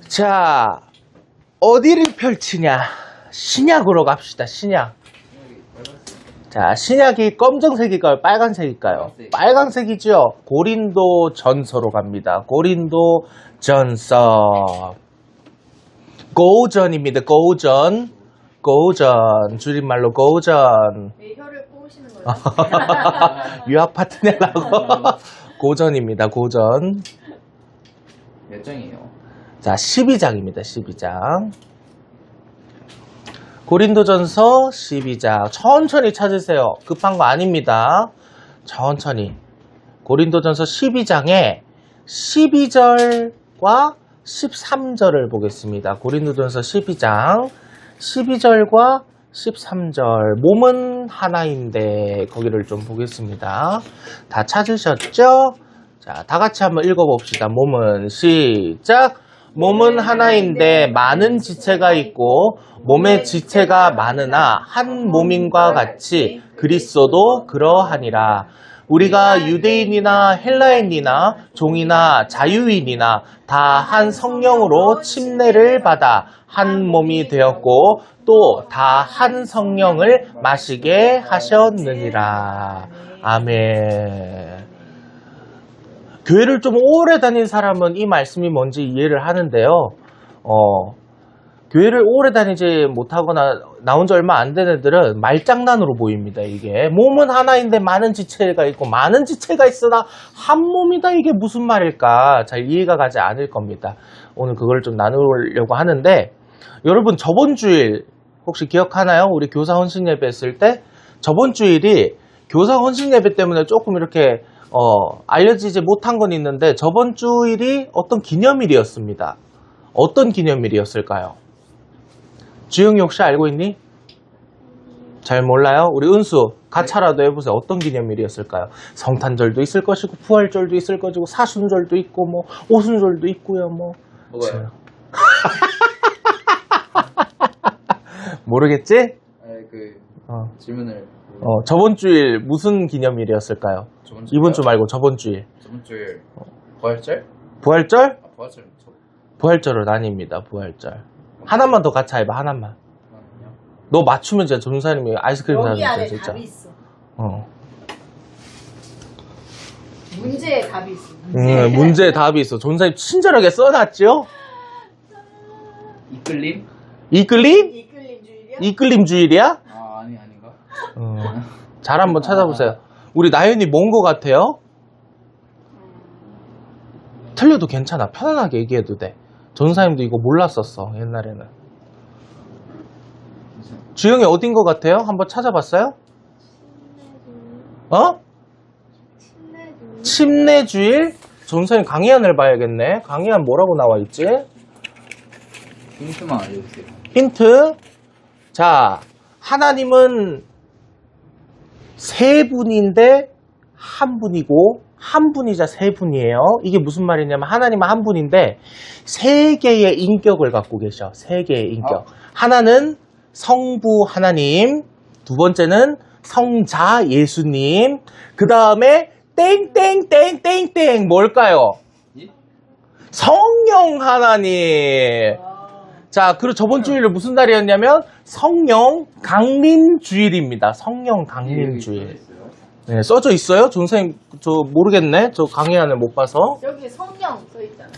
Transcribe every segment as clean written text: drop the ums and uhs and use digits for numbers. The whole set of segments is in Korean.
자, 어디를 펼치냐? 신약으로 갑시다, 신약. 자, 신약이 검정색일까요? 빨간색일까요? 빨간색이죠? 고린도 전서로 갑니다. 고린도 전서. 고전입니다, 고전. 고전. 줄임말로 고전. 왜 혀를 꼬으시는 거예요? 유학 파트너라고. 고전입니다, 고전. 몇 장이에요? 자, 12장입니다, 12장. 고린도전서 12장. 천천히 찾으세요. 급한 거 아닙니다. 천천히. 고린도전서 12장에 12절과 13절을 보겠습니다. 고린도전서 12장 12절과 13절. 몸은 하나인데 거기를 좀 보겠습니다. 다 찾으셨죠? 자, 다 같이 한번 읽어봅시다. 몸은 시작. 몸은 하나인데 많은 지체가 있고 몸의 지체가 많으나 한 몸인과 같이 그리스도도 그러하니라. 우리가 유대인이나 헬라인이나 종이나 자유인이나 다 한 성령으로 침례를 받아 한 몸이 되었고 또 다 한 성령을 마시게 하셨느니라. 아멘. 교회를 좀 오래 다닌 사람은 이 말씀이 뭔지 이해를 하는데요. 교회를 오래 다니지 못하거나 나온 지 얼마 안 된 애들은 말장난으로 보입니다. 이게 몸은 하나인데 많은 지체가 있고 많은 지체가 있으나 한 몸이다. 이게 무슨 말일까? 잘 이해가 가지 않을 겁니다. 오늘 그걸 좀 나누려고 하는데, 여러분 저번 주일 혹시 기억하나요? 우리 교사 헌신 예배 했을 때 저번 주일이 교사 헌신 예배 때문에 조금 이렇게 알려지지 못한 건 있는데, 저번 주일이 어떤 기념일이었습니다. 어떤 기념일이었을까요? 주영이 혹시 알고 있니? 잘 몰라요? 우리 은수 가차라도 해보세요. 어떤 기념일이었을까요? 성탄절도 있을 것이고 부활절도 있을 것이고 사순절도 있고 뭐 오순절도 있고요. 뭐가요? 모르겠지? 질문을 저번 주일 무슨 기념일이었을까요? 이번 주 말고 저번 주일. 저번 주일 부활절? 부활절? 부활절 부활절은 아닙니다. 부활절. 하나만 더 같이 해봐. 하나만. 너 맞추면 진짜 전사님이 아이스크림 여기 사준다 안에 진짜. 답이 있어. 문제에 답이 있어. 문제에 답이 있어. 전사님 친절하게 써놨죠? 이끌림? 이끌림? 이끌림 주일이야? 이끌림 주일이야? 아닌가? 잘 한번 찾아보세요. 우리 나연이 뭔 거 같아요? 틀려도 괜찮아. 편안하게 얘기해도 돼. 전사님도 이거 몰랐었어. 옛날에는. 주영이 어딘 거 같아요? 한번 찾아봤어요? 침례주일? 전사님 강의안을 봐야겠네. 강의안 뭐라고 나와 있지? 힌트만 알려주세요. 힌트. 자, 하나님은 세 분인데 한 분이고 한 분이자 세 분이에요. 이게 무슨 말이냐면 하나님은 한 분인데 세 개의 인격을 갖고 계셔. 세 개의 인격. 하나는 성부 하나님, 두 번째는 성자 예수님, 그 다음에 땡땡땡땡땡 뭘까요? 성령 하나님. 자, 그리고 저번 주일은 무슨 날이었냐면 성령 강림 주일입니다. 성령 강림 주일. 네, 써져 있어요? 전생님, 저 모르겠네. 저 강의안을 못 봐서. 여기 성령 써 있잖아.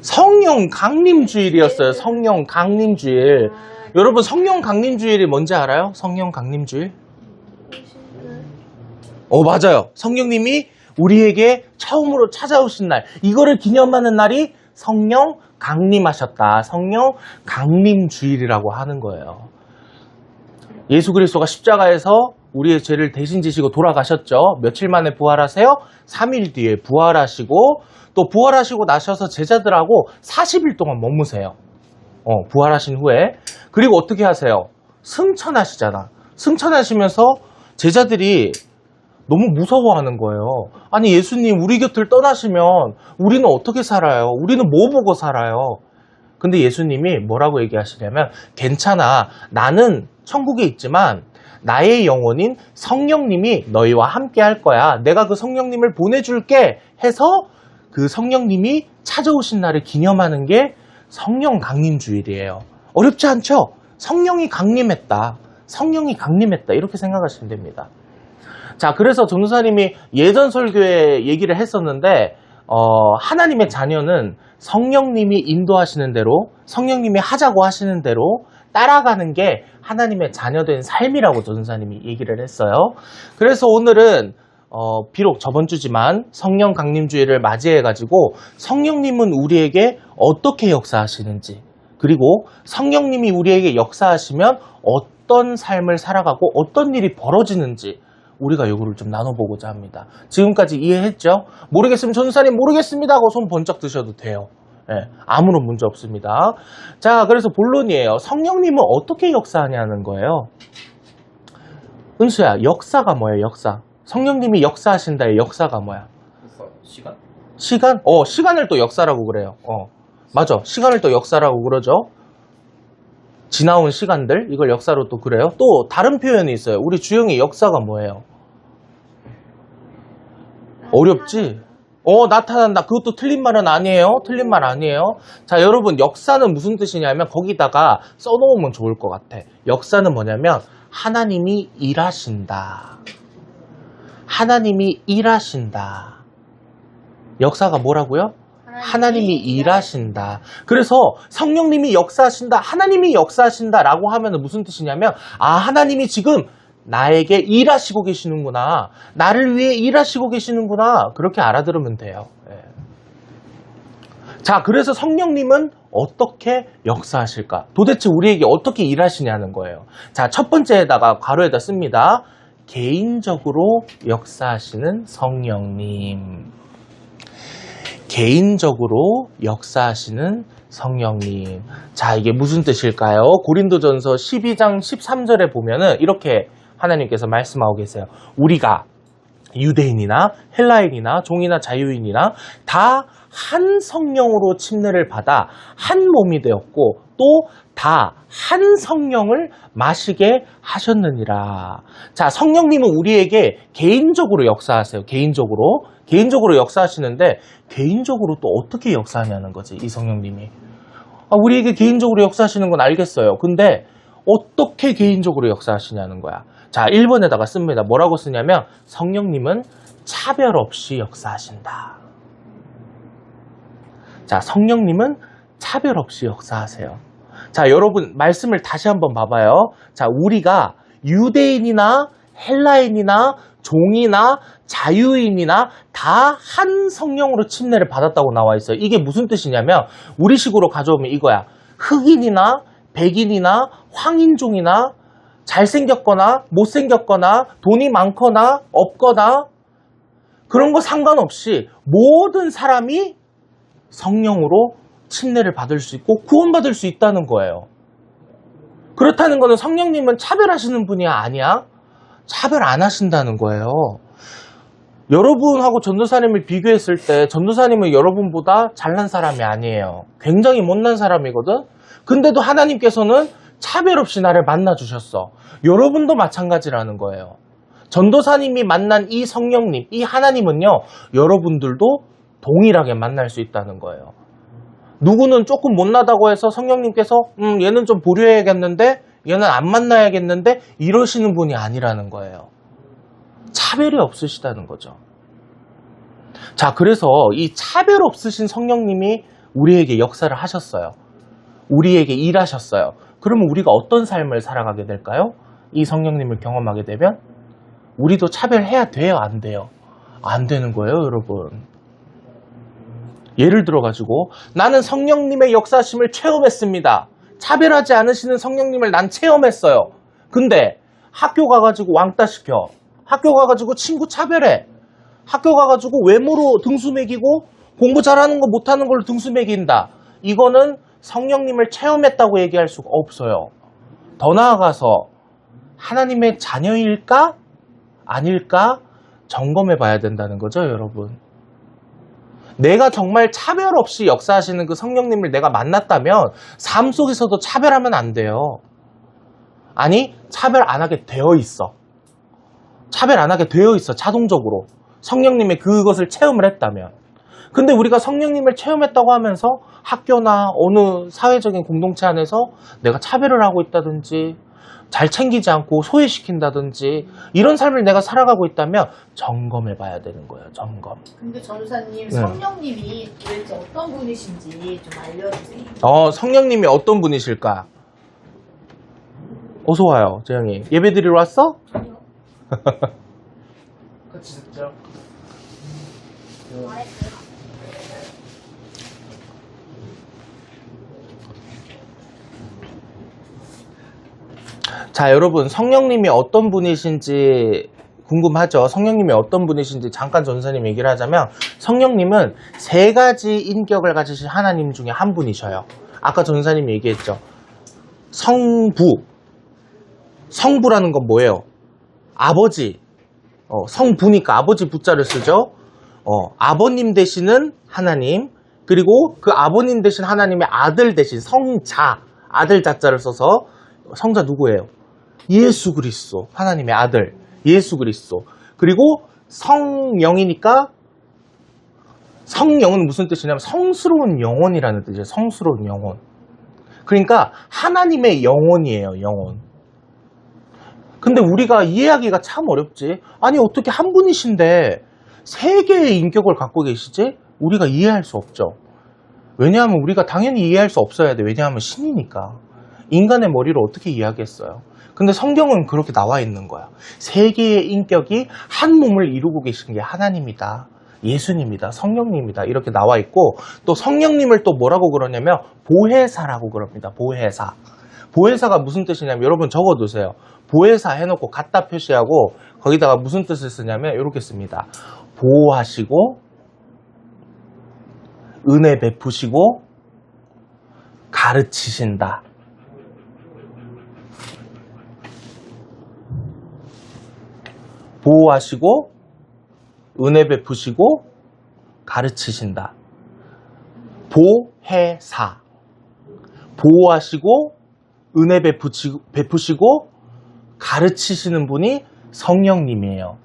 성령 강림 주일이었어요. 성령 강림 주일. 여러분 성령 강림 주일이 뭔지 알아요? 성령 강림 주일? 맞아요. 성령님이 우리에게 처음으로 찾아오신 날, 이거를 기념하는 날이 성령 강림하셨다. 성령 강림 주일이라고 하는 거예요. 예수 그리스도가 십자가에서 우리의 죄를 대신 지시고 돌아가셨죠. 며칠 만에 부활하세요? 3일 뒤에 부활하시고, 또 부활하시고 나셔서 제자들하고 40일 동안 머무세요. 부활하신 후에. 그리고 어떻게 하세요? 승천하시잖아. 승천하시면서 제자들이 너무 무서워하는 거예요. 아니 예수님 우리 곁을 떠나시면 우리는 어떻게 살아요? 우리는 뭐 보고 살아요? 근데 예수님이 뭐라고 얘기하시냐면, 괜찮아. 나는 천국에 있지만 나의 영혼인 성령님이 너희와 함께 할 거야. 내가 그 성령님을 보내줄게 해서 그 성령님이 찾아오신 날을 기념하는 게 성령 강림 주일이에요. 어렵지 않죠? 성령이 강림했다. 성령이 강림했다. 이렇게 생각하시면 됩니다. 자, 그래서 전도사님이 예전 설교에 얘기를 했었는데, 하나님의 자녀는 성령님이 인도하시는 대로, 성령님이 하자고 하시는 대로 따라가는 게 하나님의 자녀된 삶이라고 전도사님이 얘기를 했어요. 그래서 오늘은 비록 저번 주지만 성령 강림주의를 맞이해가지고 성령님은 우리에게 어떻게 역사하시는지, 그리고 성령님이 우리에게 역사하시면 어떤 삶을 살아가고 어떤 일이 벌어지는지 우리가 요거를 좀 나눠보고자 합니다. 지금까지 이해했죠? 모르겠으면 전도사님 모르겠습니다 하고 손 번쩍 드셔도 돼요. 예, 아무런 문제 없습니다. 자, 그래서 본론이에요. 성령님은 어떻게 역사하냐는 거예요. 은수야, 역사가 뭐예요? 역사. 성령님이 역사하신다의 역사가 뭐야? 시간? 시간? 시간을 또 역사라고 그래요. 맞아. 시간을 또 역사라고 그러죠. 지나온 시간들, 이걸 역사로 또 그래요. 또 다른 표현이 있어요. 우리 주영이 역사가 뭐예요? 어렵지? 나타난다. 그것도 틀린 말은 아니에요. 틀린 말 아니에요. 자, 여러분, 역사는 무슨 뜻이냐면 거기다가 써놓으면 좋을 것 같아. 역사는 뭐냐면 하나님이 일하신다. 하나님이 일하신다. 역사가 뭐라고요? 하나님이 일하신다. 그래서 성령님이 역사하신다, 하나님이 역사하신다 라고 하면 무슨 뜻이냐면, 하나님이 지금 나에게 일하시고 계시는구나, 나를 위해 일하시고 계시는구나, 그렇게 알아들으면 돼요. 예. 자, 그래서 성령님은 어떻게 역사하실까? 도대체 우리에게 어떻게 일하시냐는 거예요. 자, 첫 번째에다가 괄호에다 씁니다. 개인적으로 역사하시는 성령님. 개인적으로 역사하시는 성령님. 자, 이게 무슨 뜻일까요? 고린도전서 12장 13절에 보면은 이렇게 하나님께서 말씀하고 계세요. 우리가 유대인이나 헬라인이나 종이나 자유인이나 다 한 성령으로 침례를 받아 한 몸이 되었고 또 다 한 성령을 마시게 하셨느니라. 자, 성령님은 우리에게 개인적으로 역사하세요. 개인적으로 역사하시는데 개인적으로 또 어떻게 역사하냐는 거지, 이 성령님이. 우리에게 개인적으로 역사하시는 건 알겠어요. 근데 어떻게 개인적으로 역사하시냐는 거야. 자, 1번에다가 씁니다. 뭐라고 쓰냐면 성령님은 차별 없이 역사하신다. 자, 성령님은 차별 없이 역사하세요. 자, 여러분 말씀을 다시 한번 봐봐요. 자, 우리가 유대인이나 헬라인이나 종이나 자유인이나 다 한 성령으로 침례를 받았다고 나와 있어요. 이게 무슨 뜻이냐면 우리식으로 가져오면 이거야. 흑인이나 백인이나 황인종이나 잘생겼거나 못생겼거나 돈이 많거나 없거나 그런 거 상관없이 모든 사람이 성령으로 침례를 받을 수 있고 구원받을 수 있다는 거예요. 그렇다는 거는 성령님은 차별하시는 분이 아니야. 차별 안 하신다는 거예요. 여러분하고 전도사님을 비교했을 때 전도사님은 여러분보다 잘난 사람이 아니에요. 굉장히 못난 사람이거든. 근데도 하나님께서는 차별 없이 나를 만나주셨어. 여러분도 마찬가지라는 거예요. 전도사님이 만난 이 성령님, 이 하나님은요, 여러분들도 동일하게 만날 수 있다는 거예요. 누구는 조금 못나다고 해서 성령님께서 얘는 좀 보류해야겠는데 얘는 안 만나야겠는데 이러시는 분이 아니라는 거예요. 차별이 없으시다는 거죠. 자, 그래서 이 차별 없으신 성령님이 우리에게 역사를 하셨어요. 우리에게 일하셨어요. 그러면 우리가 어떤 삶을 살아가게 될까요? 이 성령님을 경험하게 되면 우리도 차별해야 돼요? 안 돼요? 안 되는 거예요, 여러분. 예를 들어가지고 나는 성령님의 역사심을 체험했습니다. 차별하지 않으시는 성령님을 난 체험했어요. 근데 학교 가가지고 왕따 시켜. 학교 가가지고 친구 차별해. 학교 가가지고 외모로 등수 매기고 공부 잘하는 거 못하는 걸로 등수 매긴다. 이거는 성령님을 체험했다고 얘기할 수가 없어요. 더 나아가서 하나님의 자녀일까? 아닐까? 점검해 봐야 된다는 거죠, 여러분. 내가 정말 차별 없이 역사하시는 그 성령님을 내가 만났다면 삶 속에서도 차별하면 안 돼요. 아니, 차별 안 하게 되어 있어. 차별 안 하게 되어 있어, 자동적으로. 성령님의 그것을 체험을 했다면. 근데 우리가 성령님을 체험했다고 하면서 학교나 어느 사회적인 공동체 안에서 내가 차별을 하고 있다든지 잘 챙기지 않고 소외시킨다든지 이런 삶을 내가 살아가고 있다면 점검해 봐야 되는 거예요. 점검. 근데 전도사님, 성령님이 도대체 어떤 분이신지 좀 알려주세요. 성령님이 어떤 분이실까? 어서 와요, 재영이. 예배 드리러 왔어? 아니요. 같이 듣죠. 말했어요. 자, 여러분, 성령님이 어떤 분이신지 궁금하죠? 성령님이 어떤 분이신지 잠깐 전사님 얘기를 하자면, 성령님은 세 가지 인격을 가지신 하나님 중에 한 분이셔요. 아까 전사님이 얘기했죠. 성부. 성부라는 건 뭐예요? 아버지. 성부니까 아버지 부자를 쓰죠. 아버님 되시는 하나님, 그리고 그 아버님 되신 하나님의 아들 되신 성자, 아들 자자를 써서 성자 누구예요? 예수 그리스도, 하나님의 아들 예수 그리스도. 그리고 성령이니까 성령은 무슨 뜻이냐면 성스러운 영혼이라는 뜻이에요. 성스러운 영혼. 그러니까 하나님의 영혼이에요. 영혼. 근데 우리가 이해하기가 참 어렵지. 아니 어떻게 한 분이신데 세 개의 인격을 갖고 계시지? 우리가 이해할 수 없죠. 왜냐하면 우리가 당연히 이해할 수 없어야 돼. 왜냐하면 신이니까. 인간의 머리로 어떻게 이해하겠어요? 근데 성경은 그렇게 나와 있는 거야. 세 개의 인격이 한 몸을 이루고 계신 게 하나님이다. 예수님이다. 성령님이다. 이렇게 나와 있고, 또 성령님을 또 뭐라고 그러냐면 보혜사라고 그럽니다. 보혜사. 보혜사가 무슨 뜻이냐면 여러분 적어두세요. 보혜사 해놓고 갖다 표시하고 거기다가 무슨 뜻을 쓰냐면 이렇게 씁니다. 보호하시고 은혜 베푸시고 가르치신다. 보호하시고 은혜 베푸시고 가르치신다. 보혜사. 보호하시고 은혜 베푸시고 가르치시는 분이 성령님이에요.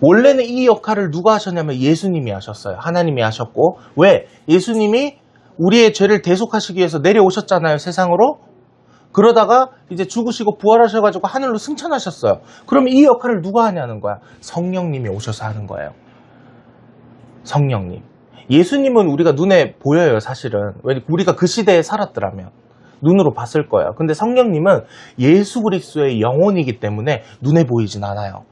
원래는 이 역할을 누가 하셨냐면 예수님이 하셨어요. 하나님이 하셨고. 왜? 예수님이 우리의 죄를 대속하시기 위해서 내려오셨잖아요, 세상으로. 그러다가 이제 죽으시고 부활하셔가지고 하늘로 승천하셨어요. 그럼 이 역할을 누가 하냐는 거야. 성령님이 오셔서 하는 거예요. 성령님. 예수님은 우리가 눈에 보여요, 사실은. 왜? 우리가 그 시대에 살았더라면 눈으로 봤을 거예요. 근데 성령님은 예수 그리스도의 영혼이기 때문에 눈에 보이진 않아요.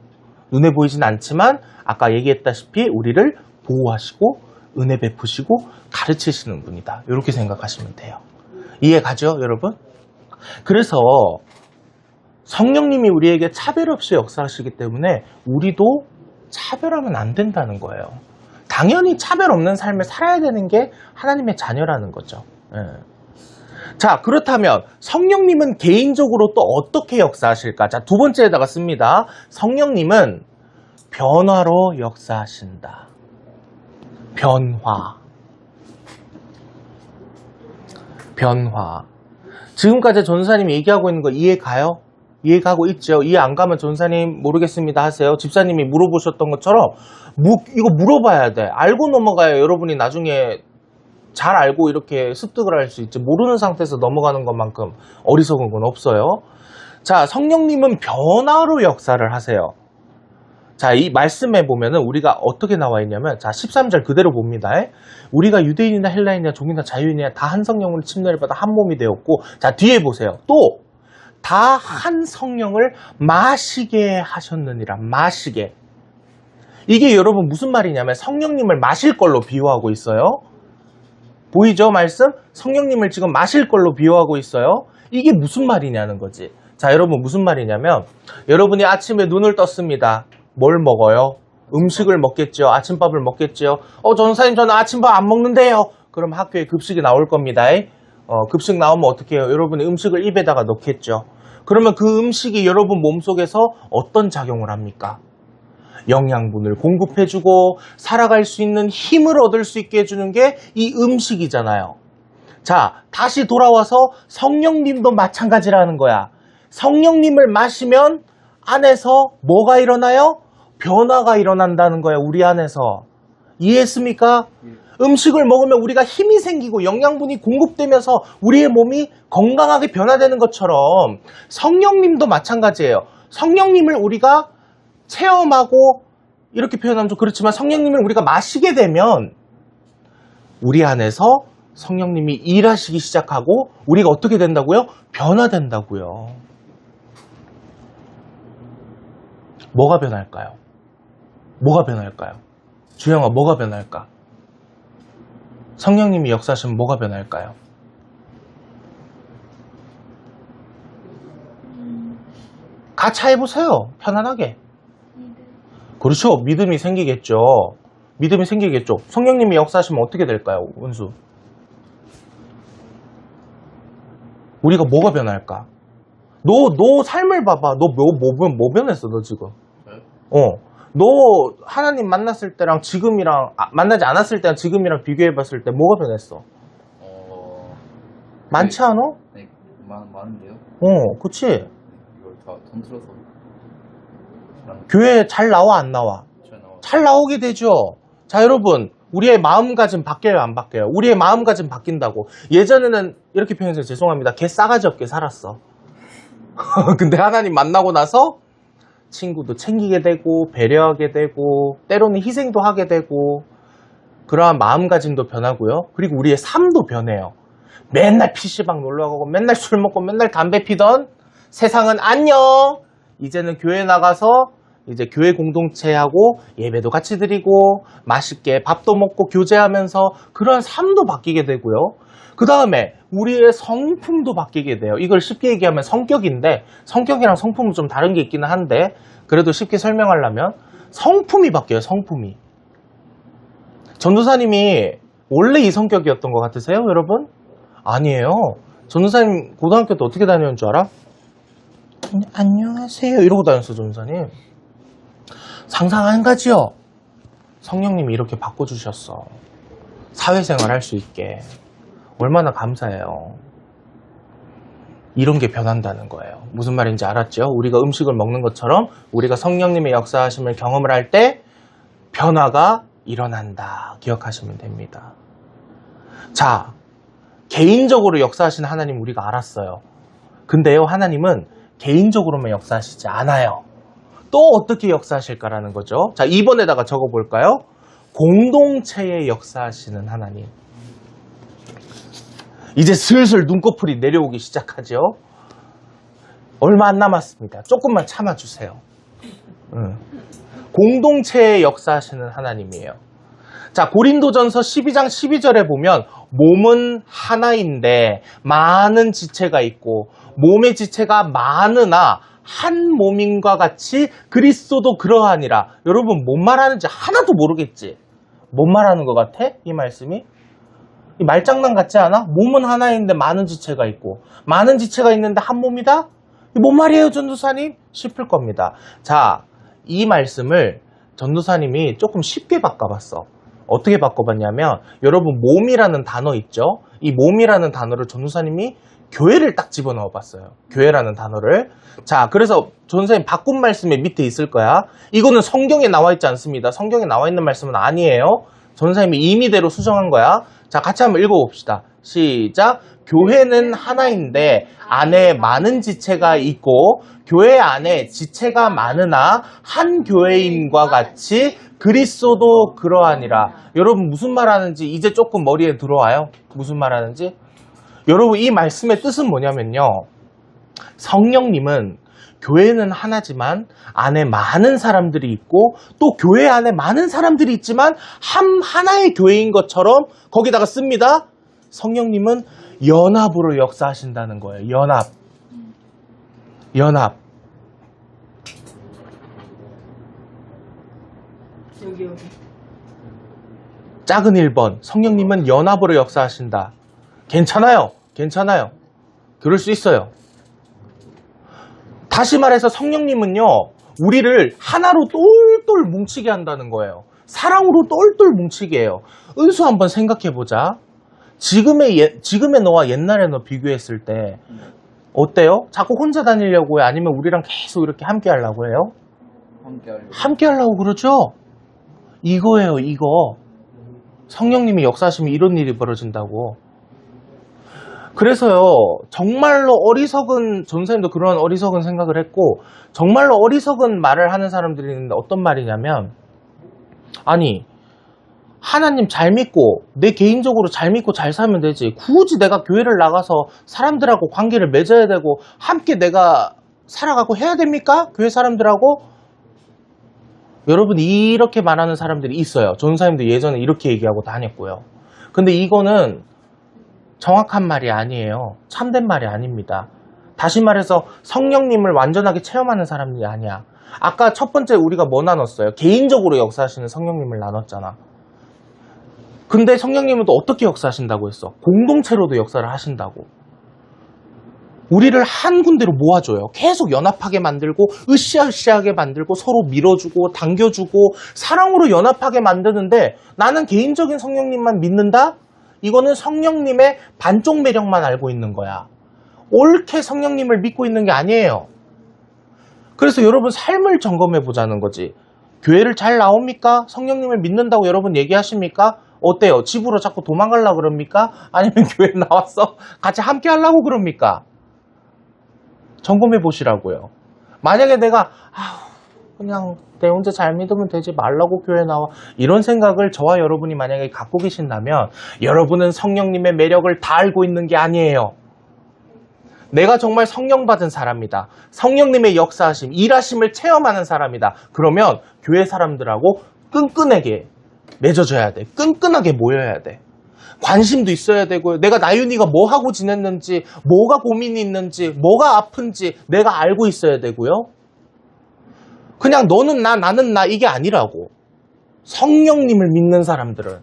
눈에 보이진 않지만 아까 얘기했다시피 우리를 보호하시고 은혜 베푸시고 가르치시는 분이다. 이렇게 생각하시면 돼요. 이해 가죠, 여러분? 그래서 성령님이 우리에게 차별 없이 역사하시기 때문에 우리도 차별하면 안 된다는 거예요. 당연히 차별 없는 삶을 살아야 되는 게 하나님의 자녀라는 거죠. 예. 자, 그렇다면 성령님은 개인적으로 또 어떻게 역사하실까? 자, 두 번째에다가 씁니다. 성령님은 변화로 역사하신다. 변화. 지금까지 전사님이 얘기하고 있는 거 이해 가요? 이해가고 있죠? 이해 안 가면 전사님 모르겠습니다 하세요. 집사님이 물어보셨던 것처럼 이거 물어봐야 돼. 알고 넘어가야 여러분이 나중에 잘 알고 이렇게 습득을 할 수 있지. 모르는 상태에서 넘어가는 것만큼 어리석은 건 없어요. 자, 성령님은 변화로 역사를 하세요. 자, 이 말씀에 보면은 우리가 어떻게 나와 있냐면, 자, 13절 그대로 봅니다. 우리가 유대인이나 헬라인이나 종이나 자유인이나 다 한 성령으로 침례를 받아 한 몸이 되었고, 자, 뒤에 보세요. 또 다 한 성령을 마시게 하셨느니라. 마시게. 이게 여러분 무슨 말이냐면 성령님을 마실 걸로 비유하고 있어요. 보이죠, 말씀? 성령님을 지금 마실 걸로 비유하고 있어요. 이게 무슨 말이냐는 거지. 자, 여러분 무슨 말이냐면, 여러분이 아침에 눈을 떴습니다. 뭘 먹어요? 음식을 먹겠죠. 아침밥을 먹겠죠. 전사님 저는 아침밥 안 먹는데요. 그럼 학교에 급식이 나올 겁니다. 급식 나오면 어떻게 해요? 여러분이 음식을 입에다가 넣겠죠. 그러면 그 음식이 여러분 몸속에서 어떤 작용을 합니까? 영양분을 공급해주고 살아갈 수 있는 힘을 얻을 수 있게 해주는 게 이 음식이잖아요. 자, 다시 돌아와서 성령님도 마찬가지라는 거야. 성령님을 마시면 안에서 뭐가 일어나요? 변화가 일어난다는 거야, 우리 안에서. 이해했습니까? 음식을 먹으면 우리가 힘이 생기고 영양분이 공급되면서 우리의 몸이 건강하게 변화되는 것처럼 성령님도 마찬가지예요. 성령님을 우리가 체험하고 이렇게 표현하면 좀 그렇지만 성령님을 우리가 마시게 되면 우리 안에서 성령님이 일하시기 시작하고 우리가 어떻게 된다고요? 변화된다고요. 뭐가 변할까요? 뭐가 변할까요? 주영아, 뭐가 변할까? 성령님이 역사하시면 뭐가 변할까요? 같이 해보세요. 편안하게. 그렇죠. 믿음이 생기겠죠. 믿음이 생기겠죠. 성령님이 역사하시면 어떻게 될까요, 은수? 우리가 뭐가 변할까? 너 삶을 봐봐. 너 뭐 변했어, 너 지금? 너 하나님 만났을 때랑 지금이랑, 만나지 않았을 때랑 지금이랑 비교해봤을 때 뭐가 변했어? 많지 않아? 네, 많은데요? 그치? 이걸 다 통틀어서 교회 잘 나와, 안 나와? 잘 나오게 되죠. 자, 여러분, 우리의 마음가짐 바뀌어요, 안 바뀌어요? 우리의 마음가짐 바뀐다고. 예전에는 이렇게 표현해서 죄송합니다. 개 싸가지 없게 살았어. 근데 하나님 만나고 나서 친구도 챙기게 되고 배려하게 되고 때로는 희생도 하게 되고 그러한 마음가짐도 변하고요. 그리고 우리의 삶도 변해요. 맨날 PC방 놀러가고 맨날 술 먹고 맨날 담배 피던 세상은 안녕. 이제는 교회 나가서 이제 교회 공동체하고 예배도 같이 드리고 맛있게 밥도 먹고 교제하면서 그러한 삶도 바뀌게 되고요. 그 다음에 우리의 성품도 바뀌게 돼요. 이걸 쉽게 얘기하면 성격인데 성격이랑 성품은 좀 다른 게 있기는 한데 그래도 쉽게 설명하려면 성품이 바뀌어요. 성품이. 전도사님이 원래 이 성격이었던 것 같으세요, 여러분? 아니에요. 전도사님 고등학교 때 어떻게 다녔는 줄 알아? 안녕하세요 이러고 다녔어, 전도사님. 상상 한 가지요. 성령님이 이렇게 바꿔주셨어. 사회생활 할 수 있게. 얼마나 감사해요. 이런 게 변한다는 거예요. 무슨 말인지 알았죠? 우리가 음식을 먹는 것처럼 우리가 성령님의 역사하심을 경험을 할 때 변화가 일어난다. 기억하시면 됩니다. 자, 개인적으로 역사하시는 하나님 우리가 알았어요. 근데요, 하나님은 개인적으로만 역사하시지 않아요. 또 어떻게 역사하실까라는 거죠. 자, 2번에다가 적어볼까요? 공동체에 역사하시는 하나님. 이제 슬슬 눈꺼풀이 내려오기 시작하죠. 얼마 안 남았습니다. 조금만 참아주세요. 공동체에 역사하시는 하나님이에요. 자, 고린도전서 12장 12절에 보면 몸은 하나인데 많은 지체가 있고 몸의 지체가 많으나 한 몸인과 같이 그리스도도 그러하니라. 여러분 뭔 말하는지 하나도 모르겠지? 뭔 말하는 것 같아? 이 말씀이? 이 말장난 같지 않아? 몸은 하나인데 많은 지체가 있고 많은 지체가 있는데 한 몸이다? 뭔 말이에요, 전도사님? 싶을 겁니다. 자, 이 말씀을 전도사님이 조금 쉽게 바꿔봤어. 어떻게 바꿔봤냐면 여러분 몸이라는 단어 있죠? 이 몸이라는 단어를 전도사님이 교회를 딱 집어넣어 봤어요. 교회라는 단어를. 자, 그래서 전도사님 바꾼 말씀이 밑에 있을 거야. 이거는 성경에 나와 있지 않습니다. 성경에 나와 있는 말씀은 아니에요. 전도사님이 임의대로 수정한 거야. 자, 같이 한번 읽어봅시다. 시작. 교회는 하나인데 안에 많은 지체가 있고 교회 안에 지체가 많으나 한 교회인과 같이 그리스도도 그러하니라. 여러분 무슨 말 하는지 이제 조금 머리에 들어와요? 무슨 말 하는지? 여러분 이 말씀의 뜻은 뭐냐면요. 성령님은 교회는 하나지만 안에 많은 사람들이 있고 또 교회 안에 많은 사람들이 있지만 하나의 교회인 것처럼 거기다가 씁니다. 성령님은 연합으로 역사하신다는 거예요. 연합. 여기. 작은 1번. 성령님은 연합으로 역사하신다. 괜찮아요. 그럴 수 있어요. 다시 말해서 성령님은요, 우리를 하나로 똘똘 뭉치게 한다는 거예요. 사랑으로 똘똘 뭉치게 해요. 은수 한번 생각해보자. 지금의 너와 옛날의 너 비교했을 때 어때요? 자꾸 혼자 다니려고 해요? 아니면 우리랑 계속 이렇게 함께 하려고 해요? 함께 하려고 그러죠? 이거예요, 이거. 성령님이 역사하시면 이런 일이 벌어진다고. 그래서요, 정말로 어리석은, 전사님도 그런 어리석은 생각을 했고, 정말로 어리석은 말을 하는 사람들이 있는데 어떤 말이냐면, 아니, 하나님 잘 믿고, 내 개인적으로 잘 믿고 잘 살면 되지. 굳이 내가 교회를 나가서 사람들하고 관계를 맺어야 되고, 함께 내가 살아가고 해야 됩니까? 교회 사람들하고? 여러분, 이렇게 말하는 사람들이 있어요. 전사님도 예전에 이렇게 얘기하고 다녔고요. 근데 이거는 정확한 말이 아니에요. 참된 말이 아닙니다. 다시 말해서 성령님을 완전하게 체험하는 사람이 아니야. 아까 첫 번째 우리가 뭐 나눴어요? 개인적으로 역사하시는 성령님을 나눴잖아. 근데 성령님은 또 어떻게 역사하신다고 했어? 공동체로도 역사를 하신다고. 우리를 한 군데로 모아줘요. 계속 연합하게 만들고 으쌰으쌰하게 만들고 서로 밀어주고 당겨주고 사랑으로 연합하게 만드는데 나는 개인적인 성령님만 믿는다? 이거는 성령님의 반쪽 매력만 알고 있는 거야. 옳게 성령님을 믿고 있는 게 아니에요. 그래서 여러분 삶을 점검해 보자는 거지. 교회를 잘 나옵니까? 성령님을 믿는다고 여러분 얘기하십니까? 어때요? 집으로 자꾸 도망가려고 그럽니까? 아니면 교회 나와서 같이 함께 하려고 그럽니까? 점검해 보시라고요. 만약에 내가 그냥 내 혼자 잘 믿으면 되지 말라고 교회 나와 이런 생각을 저와 여러분이 만약에 갖고 계신다면 여러분은 성령님의 매력을 다 알고 있는 게 아니에요. 내가 정말 성령 받은 사람이다. 성령님의 역사하심, 일하심을 체험하는 사람이다. 그러면 교회 사람들하고 끈끈하게 맺어져야 돼. 끈끈하게 모여야 돼. 관심도 있어야 되고요. 내가 나윤이가 뭐 하고 지냈는지, 뭐가 고민이 있는지, 뭐가 아픈지 내가 알고 있어야 되고요. 그냥 너는 나, 나는 나 이게 아니라고. 성령님을 믿는 사람들은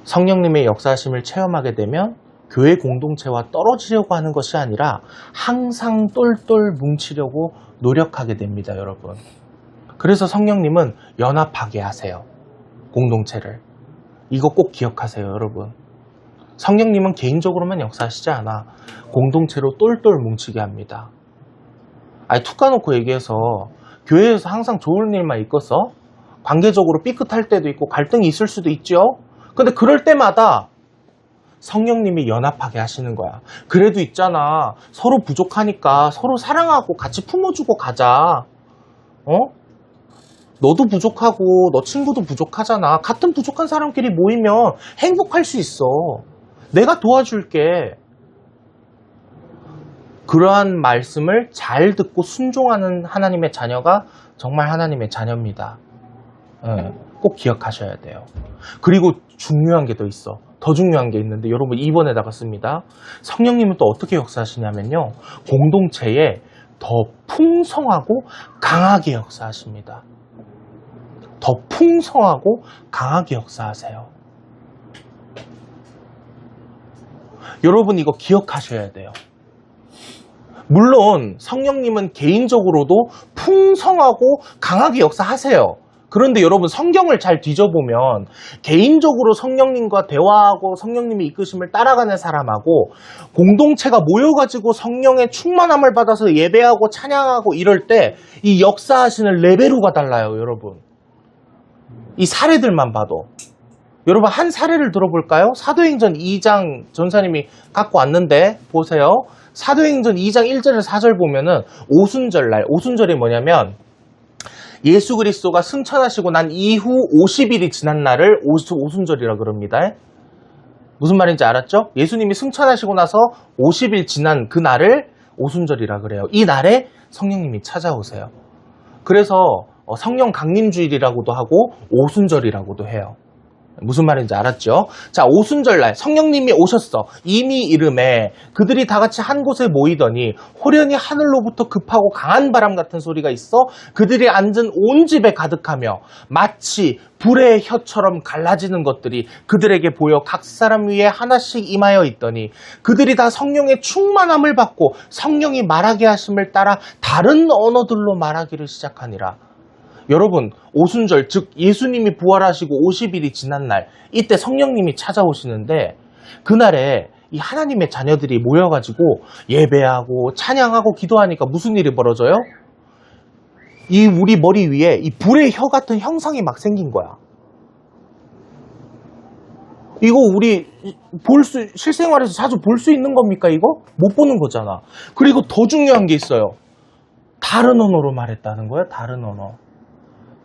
성령님의 역사하심을 체험하게 되면 교회 공동체와 떨어지려고 하는 것이 아니라 항상 똘똘 뭉치려고 노력하게 됩니다, 여러분. 그래서 성령님은 연합하게 하세요. 공동체를. 이거 꼭 기억하세요, 여러분. 성령님은 개인적으로만 역사하시지 않아. 공동체로 똘똘 뭉치게 합니다. 아니, 툭 까놓고 얘기해서 교회에서 항상 좋은 일만 있겠어? 관계적으로 삐끗할 때도 있고 갈등이 있을 수도 있죠? 근데 그럴 때마다 성령님이 연합하게 하시는 거야. 그래도 있잖아. 서로 부족하니까 서로 사랑하고 같이 품어주고 가자. 너도 부족하고 너 친구도 부족하잖아. 같은 부족한 사람끼리 모이면 행복할 수 있어. 내가 도와줄게. 그러한 말씀을 잘 듣고 순종하는 하나님의 자녀가 정말 하나님의 자녀입니다. 꼭 기억하셔야 돼요. 그리고 중요한 게 더 있어. 더 중요한 게 있는데 여러분 2번에다가 씁니다. 성령님은 또 어떻게 역사하시냐면요. 공동체에 더 풍성하고 강하게 역사하십니다. 더 풍성하고 강하게 역사하세요. 여러분 이거 기억하셔야 돼요. 물론 성령님은 개인적으로도 풍성하고 강하게 역사하세요. 그런데 여러분 성경을 잘 뒤져보면 개인적으로 성령님과 대화하고 성령님이 이끄심을 따라가는 사람하고 공동체가 모여가지고 성령의 충만함을 받아서 예배하고 찬양하고 이럴 때 이 역사하시는 레벨로가 달라요, 여러분. 이 사례들만 봐도. 여러분 한 사례를 들어볼까요? 사도행전 2장 전사님이 갖고 왔는데 보세요. 사도행전 2장 1절에서 4절 보면은 오순절날, 오순절이 뭐냐면 예수 그리스도가 승천하시고 난 이후 50일이 지난 날을 오순절이라 그럽니다. 무슨 말인지 알았죠? 예수님이 승천하시고 나서 50일 지난 그 날을 오순절이라 그래요. 이 날에 성령님이 찾아오세요. 그래서 성령 강림주일이라고도 하고 오순절이라고도 해요. 무슨 말인지 알았죠? 자, 오순절날 성령님이 오셨어. 이미 이름에 그들이 다 같이 한 곳에 모이더니 호련히 하늘로부터 급하고 강한 바람 같은 소리가 있어 그들이 앉은 온 집에 가득하며 마치 불의 혀처럼 갈라지는 것들이 그들에게 보여 각 사람 위에 하나씩 임하여 있더니 그들이 다 성령의 충만함을 받고 성령이 말하게 하심을 따라 다른 언어들로 말하기를 시작하니라. 여러분 오순절 즉 예수님이 부활하시고 50일이 지난 날 이때 성령님이 찾아오시는데 그날에 이 하나님의 자녀들이 모여가지고 예배하고 찬양하고 기도하니까 무슨 일이 벌어져요? 이 우리 머리 위에 이 불의 혀 같은 형상이 막 생긴 거야. 이거 우리 실생활에서 자주 볼 수 있는 겁니까, 이거? 못 보는 거잖아. 그리고 더 중요한 게 있어요. 다른 언어로 말했다는 거예요, 다른 언어.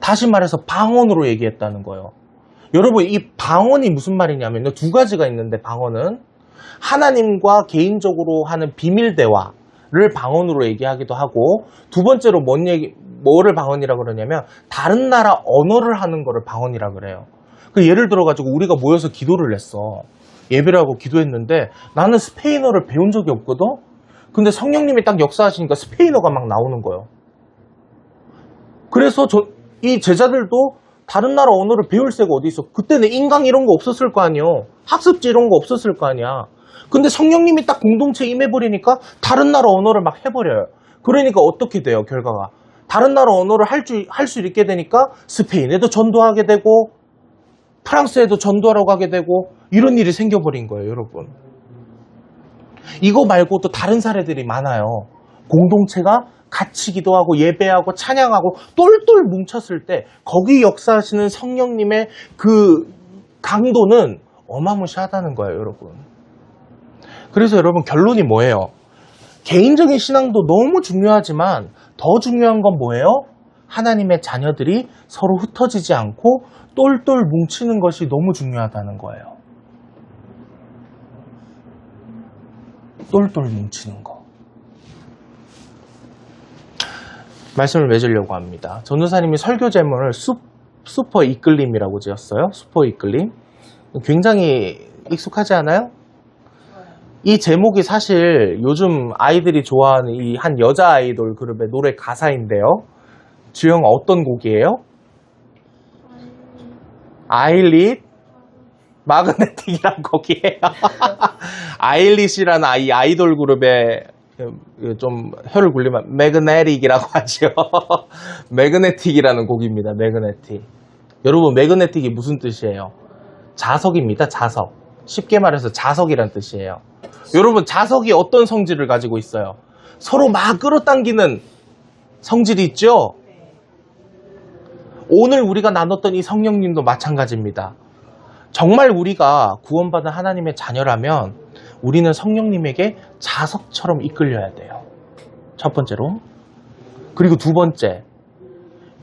다시 말해서 방언으로 얘기했다는 거예요. 여러분, 이 방언이 무슨 말이냐면 두 가지가 있는데, 방언은 하나님과 개인적으로 하는 비밀 대화를 방언으로 얘기하기도 하고, 두 번째로 뭐를 방언이라고 그러냐면 다른 나라 언어를 하는 거를 방언이라 그래요. 그 예를 들어가지고 우리가 모여서 기도를 했어. 예배를 하고 기도했는데 나는 스페인어를 배운 적이 없거든? 근데 성령님이 딱 역사하시니까 스페인어가 막 나오는 거예요. 그래서 이 제자들도 다른 나라 언어를 배울 새가 어디 있어. 그때는 인강 이런 거 없었을 거 아니에요. 학습지 이런 거 없었을 거 아니야. 근데 성령님이 딱 공동체에 임해버리니까 다른 나라 언어를 막 해버려요. 그러니까 어떻게 돼요, 결과가? 다른 나라 언어를 할 수 있게 되니까 스페인에도 전도하게 되고 프랑스에도 전도하러 가게 되고 이런 일이 생겨버린 거예요, 여러분. 이거 말고도 다른 사례들이 많아요. 공동체가 같이 기도하고 예배하고 찬양하고 똘똘 뭉쳤을 때 거기 역사하시는 성령님의 그 강도는 어마무시하다는 거예요, 여러분. 그래서 여러분, 결론이 뭐예요? 개인적인 신앙도 너무 중요하지만 더 중요한 건 뭐예요? 하나님의 자녀들이 서로 흩어지지 않고 똘똘 뭉치는 것이 너무 중요하다는 거예요. 똘똘 뭉치는 거. 말씀을 맺으려고 합니다. 전도사님이 설교 제목을 슈퍼 이끌림이라고 지었어요. 슈퍼 이끌림. 굉장히 익숙하지 않아요? 이 제목이 사실 요즘 아이들이 좋아하는 이 한 여자 아이돌 그룹의 노래 가사인데요. 주영 어떤 곡이에요? 아일릿 마그네틱이란 곡이에요. 아일릿이라는 이 아이돌 그룹의 좀 혀를 굴리면 매그네틱이라고 하죠. 매그네틱이라는 곡입니다. 매그네틱. 여러분, 매그네틱이 무슨 뜻이에요? 자석입니다. 자석. 쉽게 말해서 자석이란 뜻이에요. 여러분, 자석이 어떤 성질을 가지고 있어요? 서로 막 끌어당기는 성질이 있죠? 오늘 우리가 나눴던 이 성령님도 마찬가지입니다. 정말 우리가 구원받은 하나님의 자녀라면 우리는 성령님에게 자석처럼 이끌려야 돼요. 첫 번째로. 그리고 두 번째,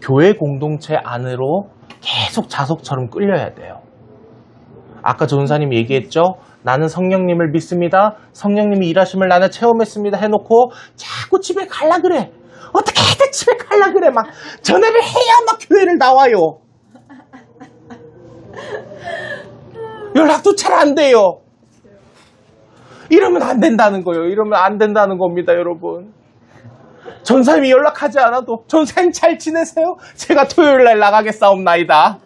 교회 공동체 안으로 계속 자석처럼 끌려야 돼요. 아까 전사님이 얘기했죠? 나는 성령님을 믿습니다. 성령님이 일하심을 나는 체험했습니다. 해놓고 자꾸 집에 갈라 그래. 어떻게든 집에 갈라 그래. 막 전화를 해야 막 교회를 나와요. 연락도 잘 안 돼요. 이러면 안 된다는 거예요. 이러면 안 된다는 겁니다, 여러분. 전사님이 연락하지 않아도 전사님 잘 지내세요? 제가 토요일 날 나가겠사옵나이다.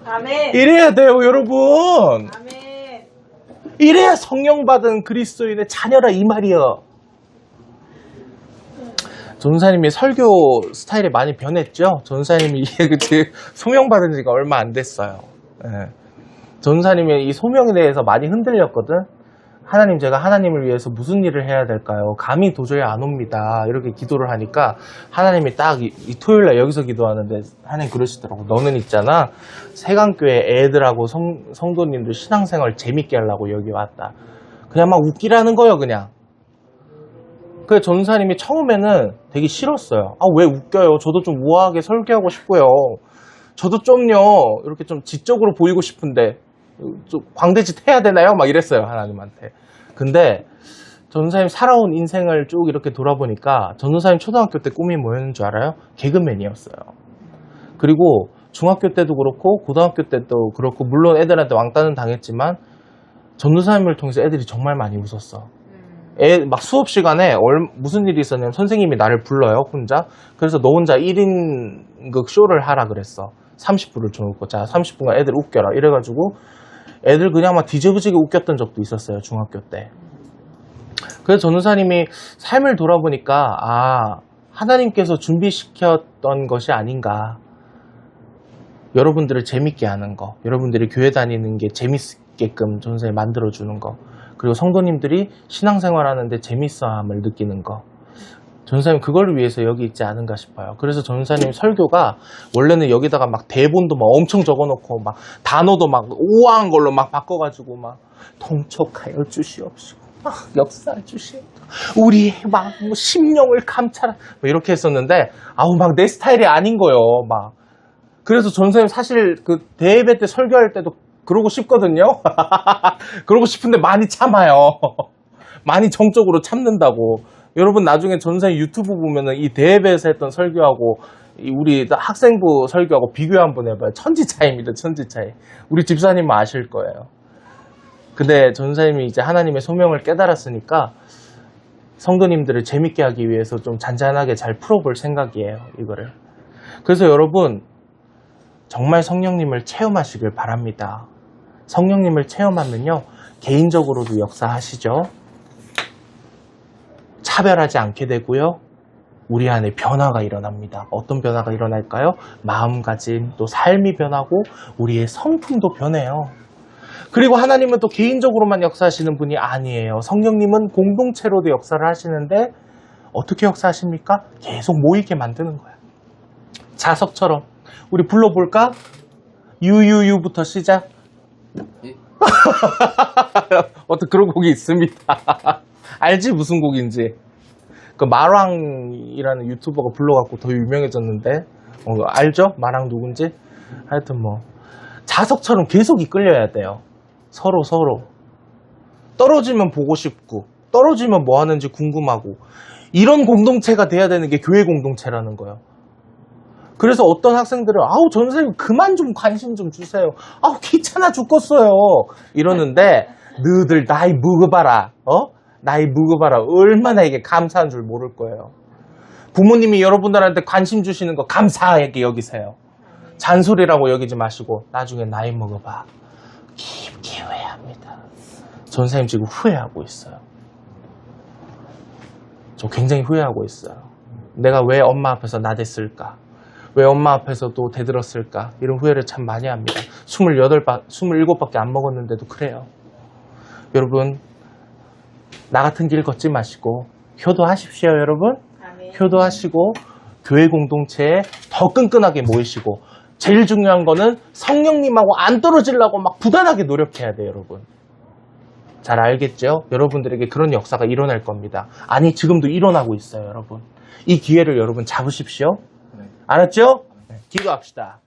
아멘. 이래야 돼요, 여러분. 아멘. 이래야 성령 받은 그리스도인의 자녀라 이 말이요. 전사님이 설교 스타일이 많이 변했죠. 전사님이 소명 받은 지가 얼마 안 됐어요. 예. 전사님의 이 소명에 대해서 많이 흔들렸거든. 하나님, 제가 하나님을 위해서 무슨 일을 해야 될까요? 감이 도저히 안 옵니다. 이렇게 기도를 하니까 하나님이 딱 이 토요일날 여기서 기도하는데 하나님 그러시더라고. 너는 있잖아, 세강교회 애들하고 성도님들 신앙생활 재밌게 하려고 여기 왔다. 그냥 막 웃기라는 거예요, 그냥. 그래서 전사님이 처음에는 되게 싫었어요. 아, 왜 웃겨요? 저도 좀 우아하게 설교하고 싶고요. 저도 좀요, 이렇게 좀 지적으로 보이고 싶은데 좀 광대짓 해야 되나요? 막 이랬어요, 하나님한테. 근데 전도사님 살아온 인생을 쭉 이렇게 돌아보니까 전도사님 초등학교 때 꿈이 뭐였는 줄 알아요? 개그맨이었어요. 그리고 중학교 때도 그렇고 고등학교 때도 그렇고, 물론 애들한테 왕따는 당했지만 전도사님을 통해서 애들이 정말 많이 웃었어. 막 수업 시간에 무슨 일이 있었냐면 선생님이 나를 불러요, 혼자. 그래서 너 혼자 1인극 쇼를 하라 그랬어. 30분을 줘놓고, 자 30분간 애들 웃겨라 이래가지고 애들 그냥 막 뒤집어지게 웃겼던 적도 있었어요, 중학교 때. 그래서 전도사님이 삶을 돌아보니까, 아, 하나님께서 준비시켰던 것이 아닌가. 여러분들을 재밌게 하는 거, 여러분들이 교회 다니는 게 재밌게끔 전도사님이 만들어주는 거, 그리고 성도님들이 신앙생활 하는데 재밌어함을 느끼는 거. 전사님 그걸 위해서 여기 있지 않은가 싶어요. 그래서 전사님 설교가 원래는 여기다가 막 대본도 막 엄청 적어놓고 막 단어도 막 우아한 걸로 막 바꿔가지고 막 통촉하여 주시옵시고 막 역사해 주시옵시고 우리 막 뭐 심령을 감찰하 뭐 이렇게 했었는데 아우 막 내 스타일이 아닌 거요. 막 그래서 전사님 사실 그 대예배 때 설교할 때도 그러고 싶거든요. 그러고 싶은데 많이 참아요. 많이 정적으로 참는다고. 여러분 나중에 전사님 유튜브 보면은 이 대예배에서 했던 설교하고 이 우리 학생부 설교하고 비교 한번 해봐요. 천지 차이입니다. 천지 차이. 우리 집사님은 아실 거예요. 근데 전사님이 이제 하나님의 소명을 깨달았으니까 성도님들을 재밌게 하기 위해서 좀 잔잔하게 잘 풀어볼 생각이에요. 이거를. 그래서 여러분 정말 성령님을 체험하시길 바랍니다. 성령님을 체험하면요 개인적으로도 역사하시죠. 차별하지 않게 되고요. 우리 안에 변화가 일어납니다. 어떤 변화가 일어날까요? 마음가짐, 또 삶이 변하고 우리의 성품도 변해요. 그리고 하나님은 또 개인적으로만 역사하시는 분이 아니에요. 성령님은 공동체로도 역사를 하시는데 어떻게 역사하십니까? 계속 모이게 만드는 거예요. 자석처럼. 우리 불러볼까? 유유유부터 시작. 예? 어떤 그런 곡이 있습니다. 알지? 무슨 곡인지. 그 마랑이라는 유튜버가 불러갖고 더 유명해졌는데 알죠? 마랑 누군지? 하여튼 뭐 자석처럼 계속 이끌려야 돼요. 서로 떨어지면 보고 싶고 떨어지면 뭐 하는지 궁금하고 이런 공동체가 돼야 되는 게 교회 공동체라는 거예요. 그래서 어떤 학생들은 아우 전선생님 그만 좀 관심 좀 주세요. 아우 귀찮아 죽겠어요. 이러는데 너희들 나이 묵어봐라. 나이 묵어봐라. 얼마나 이게 감사한 줄 모를 거예요. 부모님이 여러분들한테 관심 주시는 거 감사하게 여기세요. 잔소리라고 여기지 마시고 나중에 나이 먹어봐. 깊게 후회합니다. 전사님 지금 후회하고 있어요. 저 굉장히 후회하고 있어요. 내가 왜 엄마 앞에서 나댔을까? 왜 엄마 앞에서도 대들었을까? 이런 후회를 참 많이 합니다. 27밖에 안 먹었는데도 그래요. 여러분 나 같은 길 걷지 마시고 효도하십시오. 여러분 아멘. 효도하시고 교회 공동체에 더 끈끈하게 모이시고 제일 중요한 거는 성령님하고 안 떨어지려고 막 부단하게 노력해야 돼요. 여러분 잘 알겠죠? 여러분들에게 그런 역사가 일어날 겁니다. 아니 지금도 일어나고 있어요. 여러분 이 기회를 여러분 잡으십시오. 네. 알았죠? 네, 기도합시다.